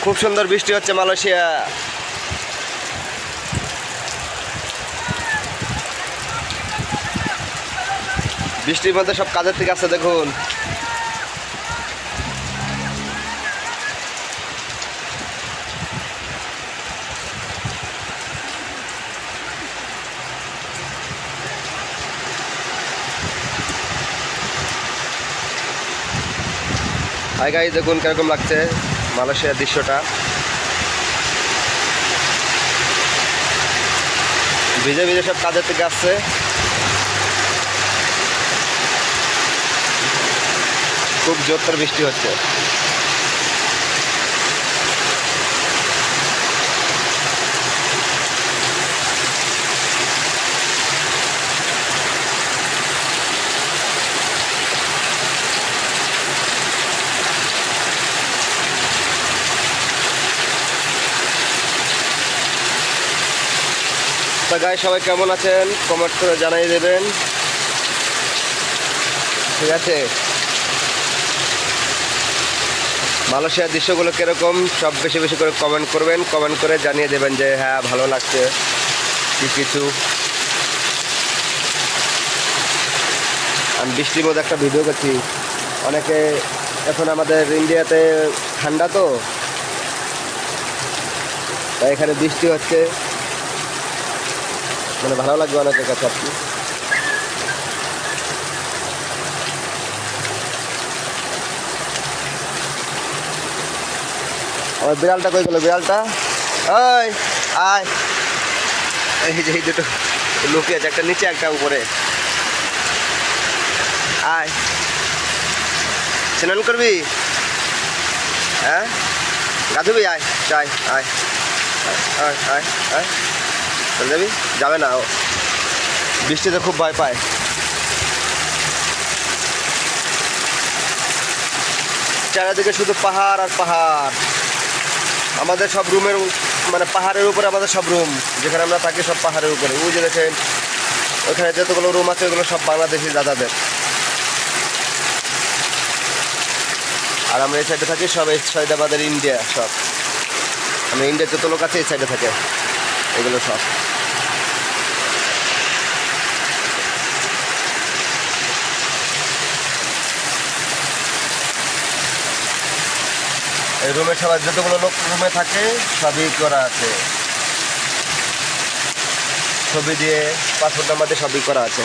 খুব সুন্দর বৃষ্টি হচ্ছে মালয়েশিয়া। বৃষ্টির মধ্যে সব কাজের থেকে আসছে দেখুন। হাই গাইস, দেখুন কিরকম লাগছে মালয়েশিয়ার দৃশ্যটা। ভিজে ভিজে সব কাজের থেকে আসছে। খুব জোরদার বৃষ্টি হচ্ছে। তো গাইস, সবাই কেমন আছেন কমেন্ট করে জানিয়ে দেবেন, ঠিক আছে? মালয়েশিয়ার দৃশ্যগুলো কীরকম সব বেশি বেশি করে কমেন্ট করবেন, কমেন্ট করে জানিয়ে দেবেন যে হ্যাঁ ভালো লাগছে কি কিছু। আমি বৃষ্টির মধ্যে একটা ভিডিও করছি। অনেকে এখন আমাদের ইন্ডিয়াতে ঠান্ডা, তো তাই এখানে বৃষ্টি হচ্ছে, মানে ভালো লাগবে অনেকের কাছে আর কি। আমার বিড়ালটা কই গেল? বিড়ালটা ওই আয়। এই যে এই দুটো লুকিয়ে আছে, একটা নিচে একটা উপরে। আয়, স্নান করবি? হ্যাঁ, গা ধুবি? আয় চাই, আয় আয় আয় আয়। চলে যাবি? যাবে না ও, বৃষ্টিতে খুব ভয় পায়। চারিদিকে শুধু পাহাড় আর পাহাড়। আমাদের সব রুমের মানে পাহাড়ের উপরে আমাদের সব রুম, যেখানে আমরা থাকি সব পাহাড়ের উপরে। ওই যে দেখেন ওখানে যতগুলো রুম আছে ওগুলো সব বাংলাদেশি দাদাদের। আর আমরা এই সাইডে থাকি সব এই সাইডে আমাদের ইন্ডিয়া সব। আমরা ইন্ডিয়ার যত লোক আছে এই সাইডে থাকে এগুলো সব। এই রুমের সবাই যতগুলো লোক রুমে থাকে সবই করা আছে, ছবি দিয়ে পাসপোর্ট নাম্বার দিয়ে সবই করা আছে।